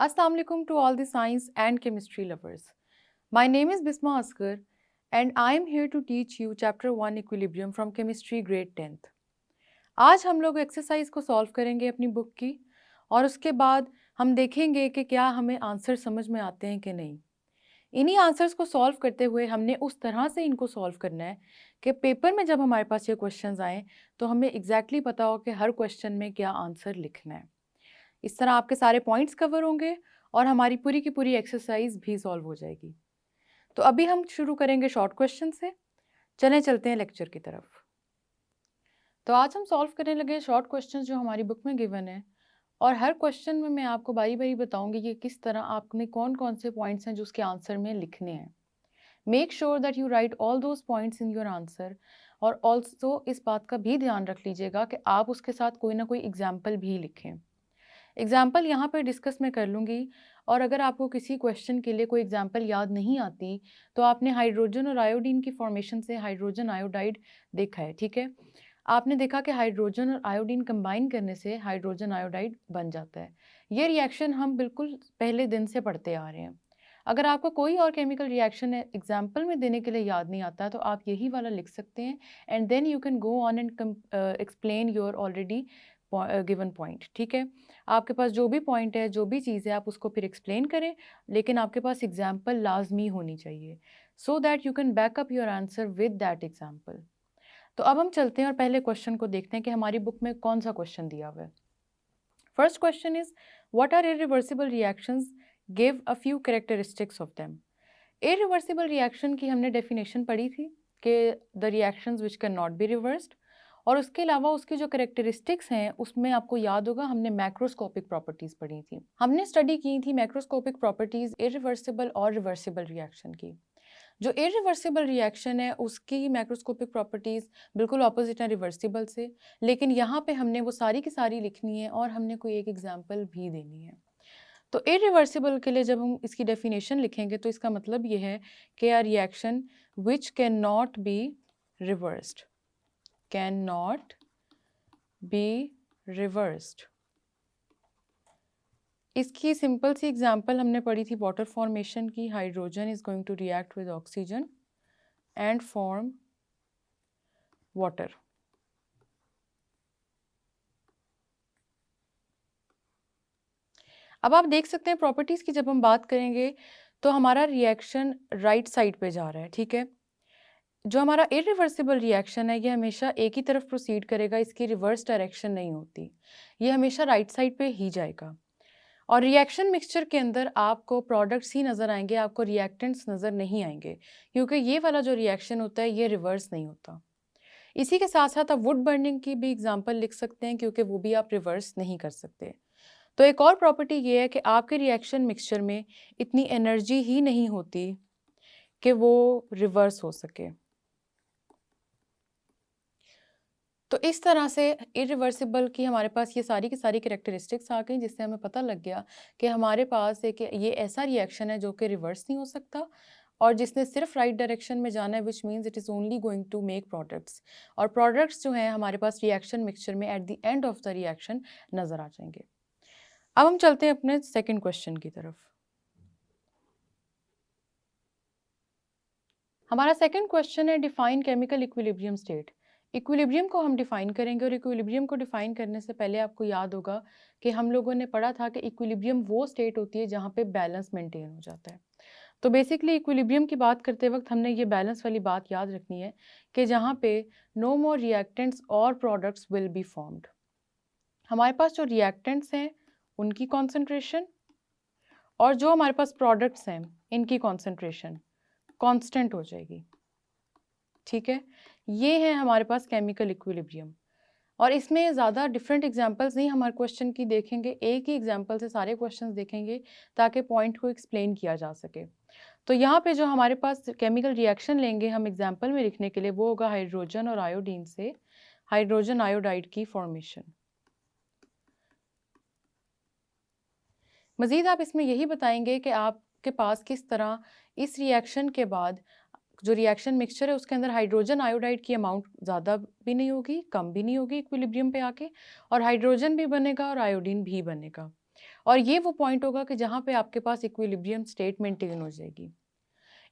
Assalamu alaikum to all the science and chemistry lovers. My name is Bisma Asghar and I am here to teach you chapter 1 equilibrium from chemistry grade 10th. आज हम लोग exercise को solve करेंगे अपनी book की और उसके बाद हम देखेंगे कि क्या हमें आंसर समझ में आते हैं कि नहीं। इन्हीं आंसर्स को सॉल्व करते हुए हमने उस तरह से इनको सॉल्व करना है कि पेपर में जब हमारे पास ये क्वेश्चंस आएँ तो हमें एग्जैक्टली पता हो कि हर क्वेश्चन में क्या आंसर लिखना है। इस तरह आपके सारे पॉइंट्स कवर होंगे और हमारी पूरी की पूरी एक्सरसाइज भी सॉल्व हो जाएगी। तो अभी हम शुरू करेंगे शॉर्ट क्वेश्चन से। चलें चलते हैं लेक्चर की तरफ। तो आज हम सॉल्व करने लगे शॉर्ट क्वेश्चंस जो हमारी बुक में गिवन है और हर क्वेश्चन में मैं आपको बारी बारी बताऊंगी कि किस तरह आपने कौन कौन से पॉइंट्स हैं जो उसके आंसर में लिखने हैं। Make sure that you right all those points in your answer और ऑल्सो इस बात का भी ध्यान रख लीजिएगा कि आप उसके साथ कोई ना कोई एग्जाम्पल भी लिखें। एग्जाम्पल यहाँ पर डिस्कस मैं कर लूँगी और अगर आपको किसी क्वेश्चन के लिए कोई एग्जाम्पल याद नहीं आती तो आपने हाइड्रोजन और आयोडीन की फॉर्मेशन से हाइड्रोजन आयोडाइड देखा है, ठीक है। आपने देखा कि हाइड्रोजन और आयोडीन कंबाइन करने से हाइड्रोजन आयोडाइड बन जाता है। ये रिएक्शन हम बिल्कुल पहले दिन से पढ़ते आ रहे हैं। अगर आपको कोई और केमिकल रिएक्शन एग्जाम्पल में देने के लिए याद नहीं आता तो आप यही वाला लिख सकते हैं and then you can go on and explain your already given point, ठीक है। आपके पास जो भी पॉइंट है, जो भी चीज़ है, आप उसको फिर एक्सप्लेन करें, लेकिन आपके पास एग्जाम्पल लाजमी होनी चाहिए so that you can backup your answer with that example. तो अब हम चलते हैं और पहले क्वेश्चन को देखते हैं कि हमारी बुक में कौन सा क्वेश्चन दिया हुआ है। First question is what are irreversible reactions, give a few characteristics of them. Irreversible reaction की हमने डेफिनेशन पढ़ी थी कि the reactions which can not be reversed, और उसके अलावा उसकी जो करेक्टरिस्टिक्स हैं उसमें आपको याद होगा हमने मैक्रोस्कोपिक प्रॉपर्टीज़ पढ़ी थी। हमने स्टडी की थी मैक्रोस्कोपिक प्रॉपर्टीज़ इरिवर्सिबल और रिवर्सिबल रिएक्शन की। जो इरिवर्सिबल रिएक्शन है उसकी मैक्रोस्कोपिक प्रॉपर्टीज़ बिल्कुल ऑपोजिट है रिवर्सिबल से, लेकिन यहाँ पे हमने वो सारी की सारी लिखनी है और हमने कोई एक एग्जाम्पल भी देनी है। तो इरिवर्सिबल के लिए जब हम इसकी डेफिनेशन लिखेंगे तो इसका मतलब ये है कि a reaction which can not be reversed, can not be reversed. इसकी सिंपल सी एग्जांपल हमने पढ़ी थी वाटर फॉर्मेशन की। Hydrogen is going to react with oxygen and form water. अब आप देख सकते हैं प्रॉपर्टीज की जब हम बात करेंगे तो हमारा रिएक्शन राइट साइड पे जा रहा है, ठीक है। जो हमारा इरिवर्सिबल रिएक्शन है ये हमेशा एक ही तरफ प्रोसीड करेगा, इसकी रिवर्स डायरेक्शन नहीं होती, ये हमेशा राइट साइड पे ही जाएगा। और रिएक्शन मिक्सचर के अंदर आपको प्रोडक्ट्स ही नज़र आएंगे, आपको रिएक्टेंट्स नज़र नहीं आएंगे, क्योंकि ये वाला जो रिएक्शन होता है ये रिवर्स नहीं होता। इसी के साथ साथ आप वुड बर्निंग की भी एग्जांपल लिख सकते हैं क्योंकि वो भी आप रिवर्स नहीं कर सकते। तो एक और प्रॉपर्टी ये है कि आपके रिएक्शन मिक्सचर में इतनी एनर्जी ही नहीं होती कि वो रिवर्स हो सके। तो इस तरह से इरिवर्सिबल की हमारे पास ये सारी की सारी कैरेक्टरिस्टिक्स आ गई, जिससे हमें पता लग गया कि हमारे पास एक ये ऐसा रिएक्शन है जो कि रिवर्स नहीं हो सकता और जिसने सिर्फ राइट डायरेक्शन में जाना है, which means it is only going to make products. और प्रोडक्ट्स जो हैं हमारे पास रिएक्शन मिक्सचर में at the end of the reaction नज़र आ जाएंगे। अब हम चलते हैं अपने सेकेंड क्वेश्चन की तरफ। हमारा सेकेंड क्वेश्चन है define chemical equilibrium state. Equilibrium को हम डिफाइन करेंगे और इक्विलिब्रियम को डिफाइन करने से पहले आपको याद होगा कि हम लोगों ने पढ़ा था कि इक्विलिब्रियम वो स्टेट होती है जहाँ पे बैलेंस मेंटेन हो जाता है। तो बेसिकली इक्विलिब्रियम की बात करते वक्त हमने ये बैलेंस वाली बात याद रखनी है कि जहाँ पे नो मोर रिएक्टेंट्स और प्रोडक्ट्स विल बी फॉर्म्ड। हमारे पास जो रिएक्टेंट्स हैं उनकी कॉन्सेंट्रेशन और जो हमारे पास प्रोडक्ट्स हैं इनकी कॉन्सेंट्रेशन कांस्टेंट हो जाएगी, ठीक है। ये है हमारे पास केमिकल इक्विलिब्रियम और इसमें ज़्यादा डिफरेंट एग्जांपल्स नहीं हमारे क्वेश्चन की देखेंगे, एक ही एग्जांपल से सारे क्वेश्चंस देखेंगे ताकि पॉइंट को एक्सप्लेन किया जा सके। तो यहाँ पे जो हमारे पास केमिकल रिएक्शन लेंगे हम एग्जांपल में लिखने के लिए वो होगा हाइड्रोजन और आयोडीन से हाइड्रोजन आयोडाइड की फॉर्मेशन। मज़ीद आप इसमें यही बताएंगे कि आपके पास किस तरह इस रिएक्शन के बाद जो रिएक्शन मिक्सचर है उसके अंदर हाइड्रोजन आयोडाइड की अमाउंट ज़्यादा भी नहीं होगी, कम भी नहीं होगी इक्विलिब्रियम पे आके, और हाइड्रोजन भी बनेगा और आयोडीन भी बनेगा। और ये वो पॉइंट होगा कि जहाँ पे आपके पास इक्विलिब्रियम स्टेट मेंटेन हो जाएगी।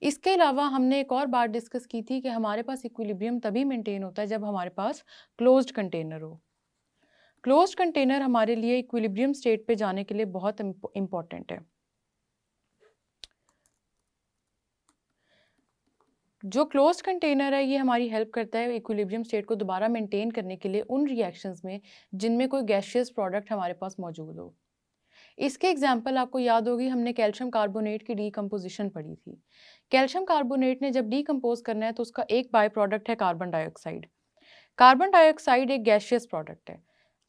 इसके अलावा हमने एक और बात डिस्कस की थी कि हमारे पास इक्विलिब्रियम तभी मेंटेन होता है जब हमारे पास क्लोज्ड कंटेनर हो। क्लोज्ड कंटेनर हमारे लिए इक्विलिब्रियम स्टेट पे जाने के लिए बहुत इंपॉर्टेंट है। जो क्लोज्ड कंटेनर है ये हमारी हेल्प करता है इक्विलिब्रियम स्टेट को दोबारा मेंटेन करने के लिए उन रिएक्शंस में जिनमें कोई गैसियस प्रोडक्ट हमारे पास मौजूद हो। इसके एग्जाम्पल आपको याद होगी, हमने कैल्शियम कार्बोनेट की डीकम्पोजिशन पढ़ी थी। कैल्शियम कार्बोनेट ने जब डीकम्पोज करना है तो उसका एक बाय प्रोडक्ट है कार्बन डाइऑक्साइड। कार्बन डाइऑक्साइड एक गैसियस प्रोडक्ट है।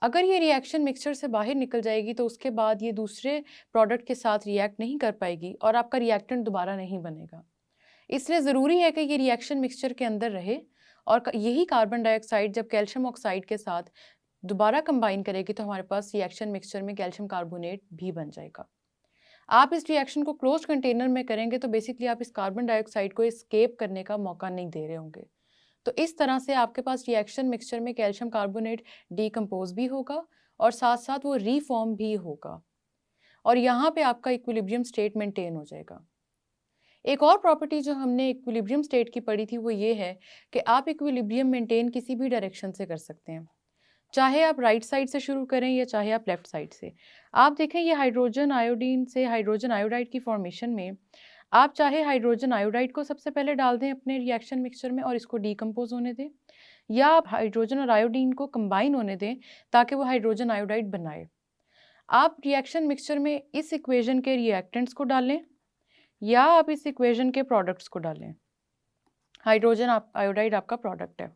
अगर ये रिएक्शन मिक्सचर से बाहर निकल जाएगी तो उसके बाद ये दूसरे प्रोडक्ट के साथ रिएक्ट नहीं कर पाएगी और आपका रिएक्टेंट दोबारा नहीं बनेगा। इसलिए ज़रूरी है कि ये रिएक्शन मिक्सचर के अंदर रहे और यही कार्बन डाइऑक्साइड जब कैल्शियम ऑक्साइड के साथ दोबारा कंबाइन करेगी तो हमारे पास रिएक्शन मिक्सचर में कैल्शियम कार्बोनेट भी बन जाएगा। आप इस रिएक्शन को क्लोज कंटेनर में करेंगे तो बेसिकली आप इस कार्बन डाइऑक्साइड को एस्केप करने का मौका नहीं दे रहे होंगे। तो इस तरह से आपके पास रिएक्शन मिक्सचर में कैल्शियम कार्बोनेट डीकम्पोज भी होगा और साथ साथ वो रीफॉर्म भी होगा और यहाँ पे आपका इक्विलिब्रियम स्टेट मेंटेन हो जाएगा। एक और प्रॉपर्टी जो हमने इक्विलिब्रियम स्टेट की पढ़ी थी वो ये है कि आप इक्विलिब्रियम मेंटेन किसी भी डायरेक्शन से कर सकते हैं, चाहे आप राइट साइड से शुरू करें या चाहे आप लेफ्ट साइड से। आप देखें ये हाइड्रोजन आयोडीन से हाइड्रोजन आयोडाइड की फॉर्मेशन में आप चाहे हाइड्रोजन आयोडाइड को सबसे पहले डाल दें अपने रिएक्शन मिक्सचर में और इसको डीकम्पोज होने दें, या आप हाइड्रोजन और आयोडीन को कंबाइन होने दें ताकि वो हाइड्रोजन आयोडाइड बनाए। आप रिएक्शन मिक्सचर में इस इक्वेशन के रिएक्टेंट्स को डालें या आप इस इक्वेशन के प्रोडक्ट्स को डालें। हाइड्रोजन आयोडाइड आपका प्रोडक्ट है,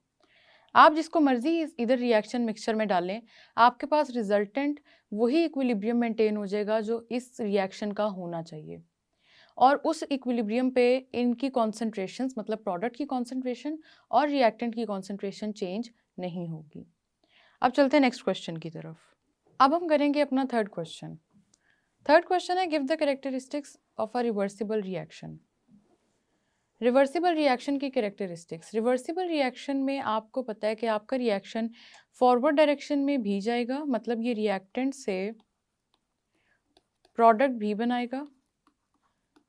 आप जिसको मर्जी इधर रिएक्शन मिक्सचर में डालें, आपके पास रिजल्टेंट वही इक्विलिब्रियम मेंटेन हो जाएगा जो इस रिएक्शन का होना चाहिए और उस इक्विलिब्रियम पे इनकी कॉन्सेंट्रेशंस मतलब प्रोडक्ट की कॉन्सेंट्रेशन और रिएक्टेंट की कॉन्सेंट्रेशन चेंज नहीं होगी। अब चलते हैं नेक्स्ट क्वेश्चन की तरफ। अब हम करेंगे अपना थर्ड क्वेश्चन। थर्ड क्वेश्चन है give the characteristics of a reversible reaction. Reversible reaction की कैरेक्टरिस्टिक्स। रिवर्सिबल रिएक्शन में आपको पता है कि आपका रिएक्शन फॉरवर्ड डायरेक्शन में भी जाएगा, मतलब ये रिएक्टेंट से प्रोडक्ट भी बनाएगा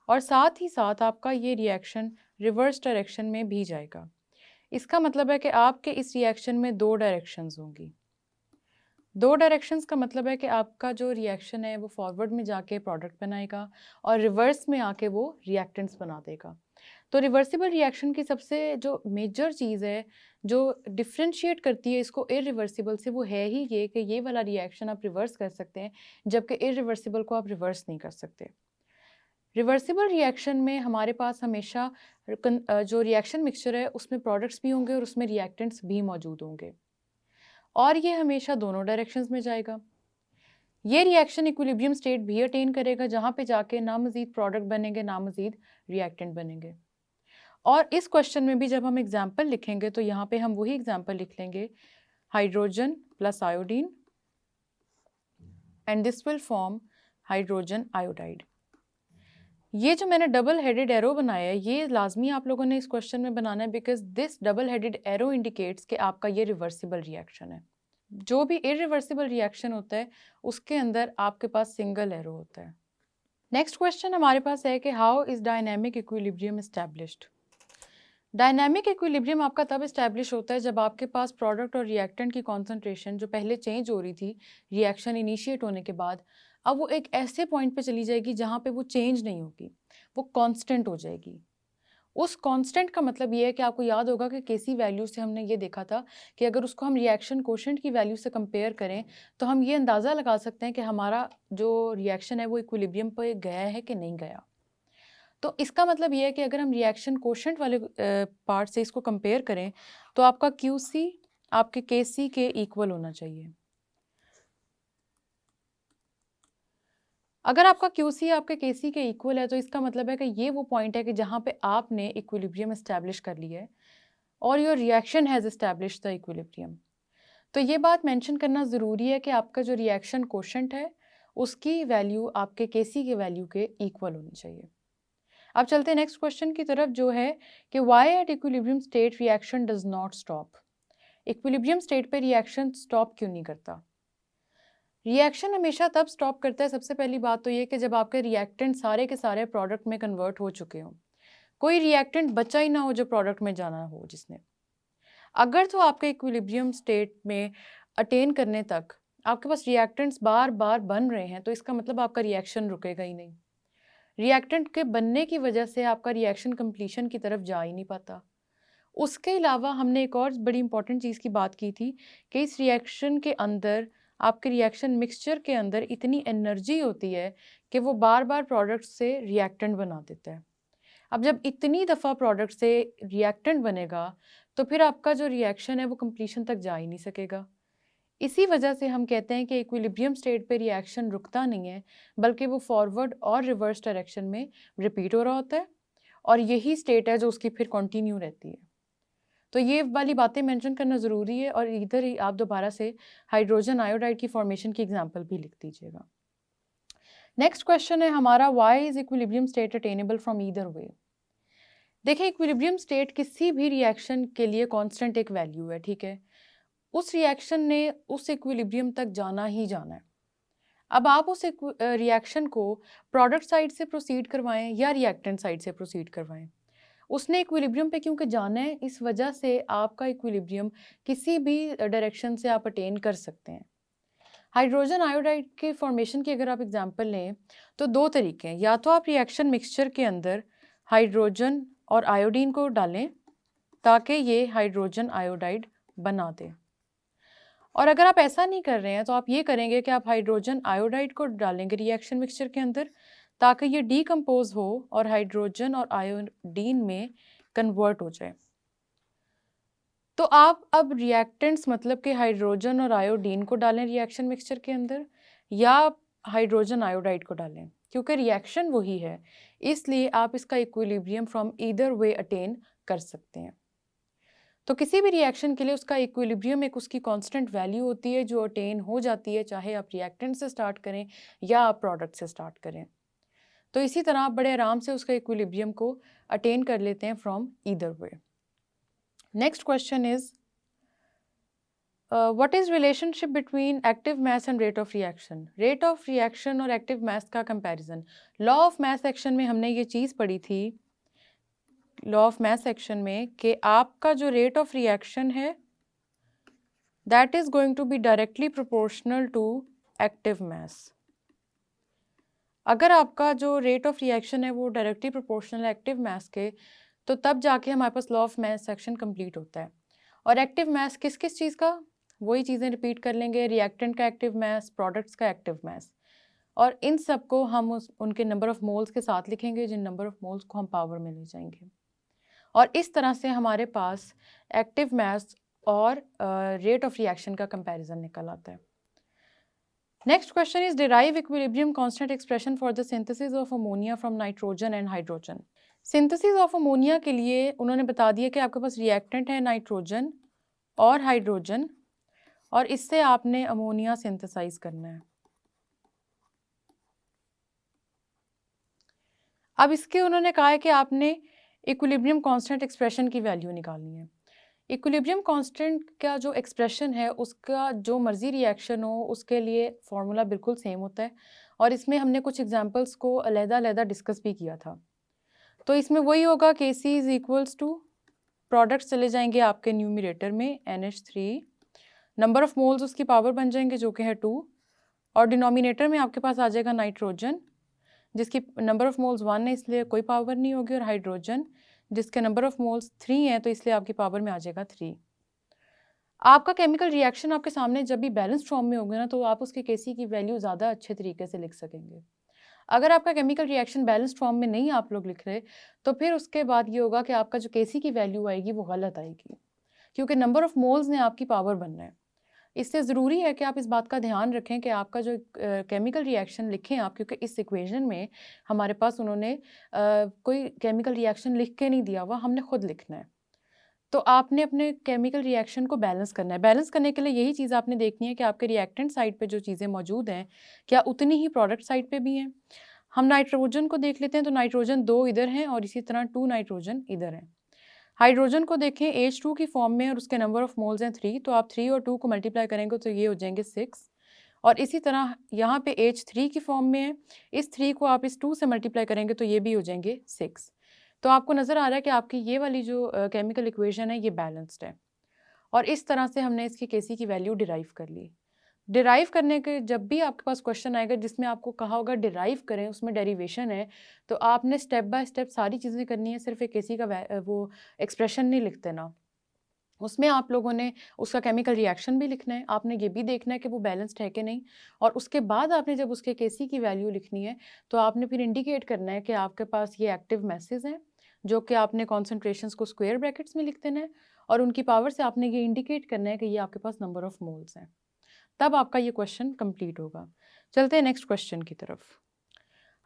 और साथ ही साथ आपका ये रिएक्शन रिवर्स डायरेक्शन में भी जाएगा। इसका मतलब है कि आपके इस रिएक्शन में दो डायरेक्शंस होंगी। दो डायरेक्शंस का मतलब है कि आपका जो रिएक्शन है वो फॉरवर्ड में जाके प्रोडक्ट बनाएगा और रिवर्स में आके वो रिएक्टेंट्स बना देगा। तो रिवर्सिबल रिएक्शन की सबसे जो मेजर चीज़ है जो डिफ्रेंशिएट करती है इसको इरिवर्सिबल से, वो है ही ये कि ये वाला रिएक्शन आप रिवर्स कर सकते हैं जबकि इरिवर्सिबल को आप रिवर्स नहीं कर सकते। रिवर्सिबल रिएक्शन में हमारे पास हमेशा जो रिएक्शन मिक्सचर है उसमें प्रोडक्ट्स भी होंगे और उसमें रिएक्टेंट्स भी मौजूद होंगे और ये हमेशा दोनों डायरेक्शंस में जाएगा। ये रिएक्शन इक्विलिब्रियम स्टेट भी अटेन करेगा जहाँ पे जाके ना मज़ीद प्रोडक्ट बनेंगे ना मज़ीद रिएक्टेंट बनेंगे। और इस क्वेश्चन में भी जब हम एग्जाम्पल लिखेंगे तो यहाँ पे हम वही एग्जाम्पल लिख लेंगे, hydrogen plus iodine and this will form hydrogen iodide. ये जो मैंने डबल हेडेड एरो बनाया है ये लाजमी आप लोगों ने इस क्वेश्चन में बनाना है because this double headed arrow indicates कि आपका ये रिवर्सिबल रिएक्शन है। जो भी इरिवर्सिबल रिएक्शन होता है उसके अंदर आपके पास सिंगल एरो होता है। नेक्स्ट क्वेश्चन हमारे पास है कि how is dynamic equilibrium established. Dynamic equilibrium आपका तब इस्टेब्लिश होता है जब आपके पास प्रोडक्ट और रिएक्टेंट की कॉन्सेंट्रेशन जो पहले चेंज हो रही थी रिएक्शन इनिशिएट होने के बाद, अब वो एक ऐसे पॉइंट पे चली जाएगी जहाँ पे वो चेंज नहीं होगी, वो कांस्टेंट हो जाएगी। उस कांस्टेंट का मतलब ये है कि आपको याद होगा कि केसी वैल्यू से हमने ये देखा था कि अगर उसको हम रिएक्शन कोशेंट की वैल्यू से कंपेयर करें तो हम ये अंदाज़ा लगा सकते हैं कि हमारा जो रिएक्शन है वो इक्विलिब्रियम पे गया है कि नहीं गया। तो इसका मतलब ये है कि अगर हम रिएक्शन कोशेंट वाले पार्ट से इसको कंपेयर करें तो आपका QC आपके KC के इक्वल होना चाहिए। अगर आपका QC आपके KC के इक्वल है तो इसका मतलब है कि ये वो पॉइंट है कि जहाँ पे आपने इक्विलिब्रियम एस्टैब्लिश कर लिया है और your reaction has establish the equilibrium. तो ये बात मेंशन करना ज़रूरी है कि आपका जो रिएक्शन कोशेंट है उसकी वैल्यू आपके KC के वैल्यू के इक्वल होनी चाहिए। अब चलते हैं नेक्स्ट क्वेश्चन की तरफ जो है कि why at equilibrium state reaction does not stop. Equilibrium state पे रिएक्शन स्टॉप क्यों नहीं करता। रिएक्शन हमेशा तब स्टॉप करता है, सबसे पहली बात तो ये कि जब आपके रिएक्टेंट सारे के सारे प्रोडक्ट में कन्वर्ट हो चुके हों, कोई रिएक्टेंट बचा ही ना हो जो प्रोडक्ट में जाना हो जिसने। अगर तो आपके इक्विलिब्रियम स्टेट में अटेन करने तक आपके पास रिएक्टेंट्स बार बार बन रहे हैं, तो इसका मतलब आपका रिएक्शन रुकेगा ही नहीं। रिएक्टेंट के बनने की वजह से आपका रिएक्शन कंप्लीशन की तरफ जा ही नहीं पाता। उसके अलावा हमने एक और बड़ी इंपॉर्टेंट चीज़ की बात की थी कि इस रिएक्शन के अंदर, आपके रिएक्शन मिक्सचर के अंदर इतनी एनर्जी होती है कि वो बार बार प्रोडक्ट से रिएक्टेंट बना देता है। अब जब इतनी दफ़ा प्रोडक्ट से रिएक्टेंट बनेगा, तो फिर आपका जो रिएक्शन है वो कंप्लीशन तक जा ही नहीं सकेगा। इसी वजह से हम कहते हैं कि इक्विलिब्रियम स्टेट पे रिएक्शन रुकता नहीं है, बल्कि वो फॉरवर्ड और रिवर्स डायरेक्शन में रिपीट हो रहा होता है, और यही स्टेट है जो उसकी फिर कंटिन्यू रहती है। तो ये वाली बातें मेंशन करना ज़रूरी है, और इधर ही आप दोबारा से हाइड्रोजन आयोडाइड की फॉर्मेशन की एग्जांपल भी लिख दीजिएगा। नेक्स्ट क्वेश्चन है हमारा, why is equilibrium state attainable from either way. देखिए, इक्विलिब्रियम स्टेट किसी भी रिएक्शन के लिए कांस्टेंट एक वैल्यू है, ठीक है। उस रिएक्शन ने उस इक्विलिब्रियम तक जाना ही जाना है। अब आप उस रिएक्शन को प्रोडक्ट साइड से प्रोसीड करवाएं या रिएक्टेंट साइड से प्रोसीड करवाएं, उसने इक्विलिब्रियम पे क्योंकि जाना है, इस वजह से आपका इक्विलिब्रियम किसी भी डायरेक्शन से आप अटेन कर सकते हैं। हाइड्रोजन आयोडाइड के फॉर्मेशन की अगर आप एग्जांपल लें, तो दो तरीके हैं। या तो आप रिएक्शन मिक्सचर के अंदर हाइड्रोजन और आयोडीन को डालें ताकि ये हाइड्रोजन आयोडाइड बना दे, और अगर आप ऐसा नहीं कर रहे हैं तो आप ये करेंगे कि आप हाइड्रोजन आयोडाइड को डालेंगे रिएक्शन मिक्सचर के अंदर ताकि ये डीकम्पोज हो और हाइड्रोजन और आयोडीन में कन्वर्ट हो जाए। तो आप अब रिएक्टेंट्स मतलब कि हाइड्रोजन और आयोडीन को डालें रिएक्शन मिक्सचर के अंदर, या हाइड्रोजन आयोडाइड को डालें, क्योंकि रिएक्शन वही है, इसलिए आप इसका equilibrium from either way attain कर सकते हैं। तो किसी भी रिएक्शन के लिए उसका इक्विलिब्रियम एक उसकी कांस्टेंट वैल्यू होती है जो अटेन हो जाती है, चाहे आप रिएक्टेंट से स्टार्ट करें या आप प्रोडक्ट से स्टार्ट करें। तो इसी तरह आप बड़े आराम से उसका इक्विलिब्रियम को अटेन कर लेते हैं from either way. Next question is, what is relationship between active mass and rate of reaction. Rate of reaction और एक्टिव मास का comparison. Law of mass action में हमने ये चीज़ पढ़ी थी, लॉ ऑफ मास एक्शन में, कि आपका जो रेट ऑफ रिएक्शन है that is going to be directly proportional to active mass. अगर आपका जो रेट ऑफ रिएक्शन है वो डायरेक्टली प्रोपोर्शनल एक्टिव मास के, तो तब जाके हमारे पास law of mass action complete होता है। और एक्टिव मास किस किस चीज़ का, वही चीज़ें रिपीट कर लेंगे, रिएक्टेंट का एक्टिव मास, प्रोडक्ट्स का एक्टिव मास, और इन सब को हम उनके नंबर ऑफ मोल्स के साथ लिखेंगे, जिन नंबर ऑफ मोल्स को हम पावर में ले जाएंगे, और इस तरह से हमारे पास एक्टिव मास और रेट ऑफ रिएक्शन का कंपैरिजन निकल आता है। Next question is, derive equilibrium constant expression for the synthesis of ammonia from nitrogen and hydrogen. Synthesis of ammonia के लिए उन्होंने बता दिया कि आपके पास रिएक्टेंट है नाइट्रोजन और हाइड्रोजन, और इससे आपने अमोनिया सिंथेसाइज करना है। अब इसके उन्होंने कहा है कि आपने इक्विलिब्रियम कांस्टेंट एक्सप्रेशन की वैल्यू निकालनी है। इक्विलिब्रियम कांस्टेंट का जो एक्सप्रेशन है उसका जो मर्जी रिएक्शन हो उसके लिए फॉर्मूला बिल्कुल सेम होता है, और इसमें हमने कुछ एग्जांपल्स को अलग-अलग डिस्कस भी किया था। तो इसमें वही होगा, Kc is equals to, products चले जाएंगे आपके न्यूमरेटर में NH3, नंबर ऑफ मोल्स उसकी पावर बन जाएंगे जो कि है 2, और डिनोमिनेटर में आपके पास आ जाएगा नाइट्रोजन जिसकी नंबर ऑफ मोल्स 1 है इसलिए कोई पावर नहीं होगी, और हाइड्रोजन जिसके नंबर ऑफ मोल्स 3 है तो इसलिए आपकी पावर में आ जाएगा 3। आपका केमिकल रिएक्शन आपके सामने जब भी बैलेंस्ड फॉर्म में होगा ना, तो आप उसके Kc की वैल्यू ज़्यादा अच्छे तरीके से लिख सकेंगे। अगर आपका केमिकल रिएक्शन बैलेंस्ड फॉर्म में नहीं आप लोग लिख रहे, तो फिर उसके बाद ये होगा कि आपका जो Kc की वैल्यू आएगी वो गलत आएगी, क्योंकि नंबर ऑफ मोल्स ने आपकी पावर बनना है। इससे ज़रूरी है कि आप इस बात का ध्यान रखें कि आपका जो केमिकल रिएक्शन लिखें आप, क्योंकि इस इक्वेशन में हमारे पास उन्होंने कोई केमिकल रिएक्शन लिख के नहीं दिया हुआ, हमने खुद लिखना है। तो आपने अपने केमिकल रिएक्शन को बैलेंस करना है। बैलेंस करने के लिए यही चीज़ आपने देखनी है कि आपके रिएक्टेंट साइड पे जो चीज़ें मौजूद हैं क्या उतनी ही प्रोडक्ट साइड पे भी हैं। हम नाइट्रोजन को देख लेते हैं, तो नाइट्रोजन 2 इधर हैं और इसी तरह 2 नाइट्रोजन इधर हैं। हाइड्रोजन को देखें H2 की फॉर्म में और उसके नंबर ऑफ मोल्स हैं 3, तो आप 3 और 2 को मल्टीप्लाई करेंगे तो ये हो जाएंगे 6, और इसी तरह यहाँ पे एच 3 की फॉर्म में है, इस 3 को आप इस 2 से मल्टीप्लाई करेंगे तो ये भी हो जाएंगे 6। तो आपको नज़र आ रहा है कि आपकी ये वाली जो केमिकल इक्वेशन है ये बैलेंस्ड है, और इस तरह से हमने इसकी केसी की वैल्यू डिराइव कर ली। डिराइव करने के जब भी आपके पास क्वेश्चन आएगा जिसमें आपको कहा होगा डिराइव करें, उसमें डेरिवेशन है, तो आपने स्टेप बाय स्टेप सारी चीज़ें करनी है, सिर्फ एक केसी का वो एक्सप्रेशन नहीं लिखते ना, उसमें आप लोगों ने उसका केमिकल रिएक्शन भी लिखना है, आपने ये भी देखना है कि वो बैलेंस्ड है कि नहीं, और उसके बाद आपने जब उसके केसी की वैल्यू लिखनी है तो आपने फिर इंडिकेट करना है कि आपके पास ये एक्टिव मैसेज हैं, जो कि आपने कॉन्सेंट्रेशंस को स्क्वायर ब्रैकेट्स में लिख देना है, और उनकी पावर से आपने ये इंडिकेट करना है कि ये आपके पास नंबर ऑफ मोल्स हैं। तब आपका ये क्वेश्चन कंप्लीट होगा। चलते हैं नेक्स्ट क्वेश्चन की तरफ।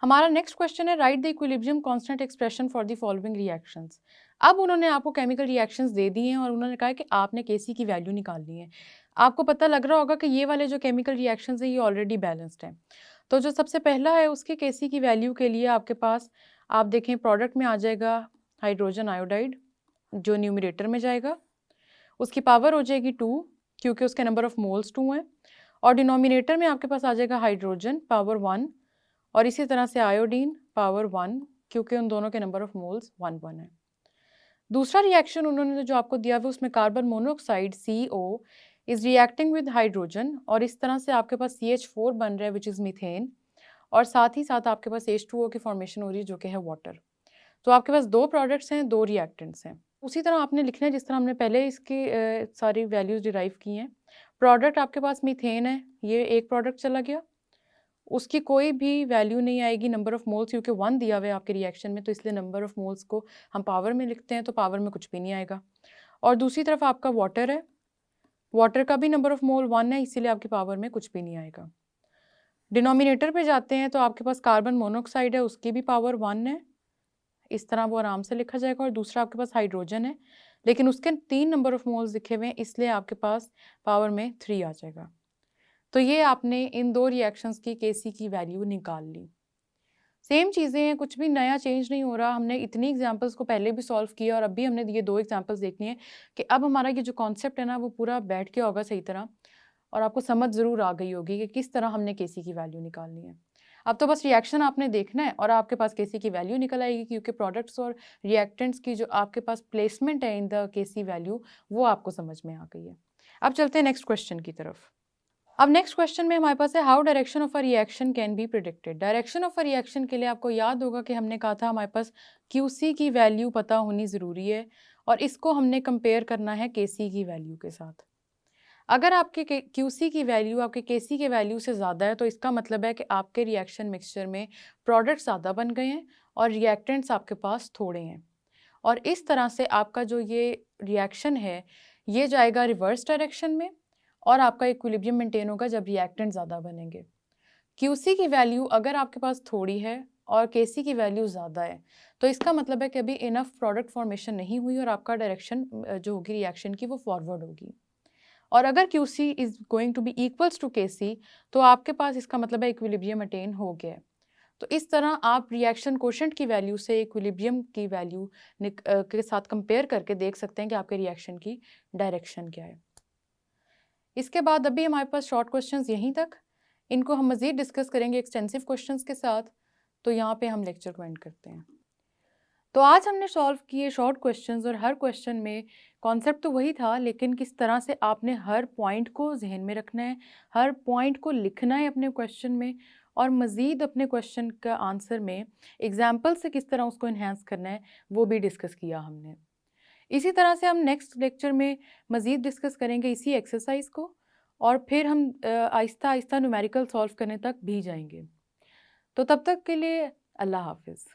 हमारा नेक्स्ट क्वेश्चन है, right the equilibrium constant expression for the following reactions. अब उन्होंने आपको केमिकल रिएक्शंस दे दिए हैं और उन्होंने कहा है कि आपने केसी की वैल्यू निकालनी है। आपको पता लग रहा होगा कि ये वाले जो केमिकल रिएक्शंस हैं ये ऑलरेडी बैलेंस्ड हैं। तो जो सबसे पहला है उसके केसी की वैल्यू के लिए आपके पास, आप देखें प्रोडक्ट में आ जाएगा हाइड्रोजन आयोडाइड जो न्यूमरेटर में जाएगा, उसकी पावर हो जाएगी 2 क्योंकि उसके नंबर ऑफ मोल्स 2 हैं, और डिनोमिनेटर में आपके पास आ जाएगा हाइड्रोजन पावर 1, और इसी तरह से आयोडीन पावर 1 क्योंकि उन दोनों के नंबर ऑफ मोल्स 1 है। दूसरा रिएक्शन उन्होंने जो आपको दिया हुआ उसमें carbon monoxide CO is reacting with hydrogen, और इस तरह से आपके पास CH4 बन रहा है विच इज़ मीथेन, और साथ ही साथ आपके पास H2O की फॉर्मेशन हो रही है जो कि है वाटर। तो आपके पास 2 प्रोडक्ट्स हैं, 2 रिएक्टेंट्स हैं। उसी तरह आपने लिखना है जिस तरह हमने पहले इसकी सारी वैल्यूज़ डिराइव की हैं। प्रोडक्ट आपके पास मीथेन है, ये एक प्रोडक्ट चला गया, उसकी कोई भी वैल्यू नहीं आएगी नंबर ऑफ मोल्स क्योंकि 1 दिया हुआ है आपके रिएक्शन में, तो इसलिए नंबर ऑफ मोल्स को हम पावर में लिखते हैं तो पावर में कुछ भी नहीं आएगा। और दूसरी तरफ आपका वाटर है, वाटर का भी नंबर ऑफ मोल 1 है, इसीलिए आपकी पावर में कुछ भी नहीं आएगा। डिनोमिनेटर पे जाते हैं तो आपके पास कार्बन मोनोऑक्साइड है, उसकी भी पावर 1 है, इस तरह वो आराम से लिखा जाएगा, और दूसरा आपके पास हाइड्रोजन है लेकिन उसके 3 नंबर ऑफ मोल्स लिखे हुए हैं इसलिए आपके पास पावर में 3 आ जाएगा। तो ये आपने इन 2 रिएक्शंस की केसी की वैल्यू निकाल ली। सेम चीज़ें हैं, कुछ भी नया चेंज नहीं हो रहा, हमने इतनी एग्जांपल्स को पहले भी सॉल्व किया और अभी हमने ये 2 एग्जांपल्स देखनी है कि अब हमारा ये जो कॉन्सेप्ट है ना वो पूरा बैठ गया होगा सही तरह, और आपको समझ ज़रूर आ गई होगी कि किस तरह हमने केसी की वैल्यू निकालनी है। अब तो बस रिएक्शन आपने देखना है और आपके पास केसी की वैल्यू निकल आएगी क्योंकि प्रोडक्ट्स और रिएक्टेंट्स की जो आपके पास प्लेसमेंट है इन द केसी वैल्यू वो आपको समझ में आ गई है। अब चलते हैं नेक्स्ट क्वेश्चन की तरफ। अब नेक्स्ट क्वेश्चन में हमारे पास है how direction of a reaction can be predicted. Direction of a reaction के लिए आपको याद होगा कि हमने कहा था हमारे पास क्यूसी की वैल्यू पता होनी ज़रूरी है और इसको हमने कंपेयर करना है केसी की वैल्यू के साथ। अगर आपके क्यूसी की वैल्यू आपके केसी के वैल्यू से ज़्यादा है तो इसका मतलब है कि आपके रिएक्शन मिक्सचर में प्रोडक्ट ज़्यादा बन गए हैं और रिएक्टेंट्स आपके पास थोड़े हैं, और इस तरह से आपका जो ये रिएक्शन है ये जाएगा रिवर्स डायरेक्शन में और आपका इक्विलिब्रियम मेंटेन होगा जब रिएक्टेंट ज़्यादा बनेंगे। क्यूसी की वैल्यू अगर आपके पास थोड़ी है और केसी की वैल्यू ज़्यादा है तो इसका मतलब है कि अभी इनफ प्रोडक्ट फॉर्मेशन नहीं हुई और आपका डायरेक्शन जो होगी रिएक्शन की वो फॉरवर्ड होगी। और अगर QC is going to be equals to KC तो आपके पास इसका मतलब है इक्विलिब्रियम अटेन हो गया है। तो इस तरह आप रिएक्शन कोशेंट की वैल्यू से इक्विलिब्रियम की वैल्यू के साथ कंपेयर करके देख सकते हैं कि आपके रिएक्शन की डायरेक्शन क्या है। इसके बाद अभी हमारे पास शॉर्ट क्वेश्चंस यहीं तक, इनको हम मज़ीद डिस्कस करेंगे एक्सटेंसिव क्वेश्चंस के साथ। तो यहाँ पे हम लेक्चर को एंड करते हैं। तो आज हमने सॉल्व किए शॉर्ट क्वेश्चंस और हर क्वेश्चन में कॉन्सेप्ट तो वही था लेकिन किस तरह से आपने हर पॉइंट को जहन में रखना है, हर पॉइंट को लिखना है अपने क्वेश्चन में और मज़ीद अपने क्वेश्चन का आंसर में एग्जाम्पल से किस तरह उसको इन्हेंस करना है वो भी डिस्कस किया हमने। इसी तरह से हम नेक्स्ट लेक्चर में मज़ीद डिस्कस करेंगे इसी एक्सरसाइज को और फिर हम आहिस्ता आहिस्ता न्यूमेरिकल सॉल्व करने तक भी जाएंगे। तो तब तक के लिए अल्लाह हाफिज़।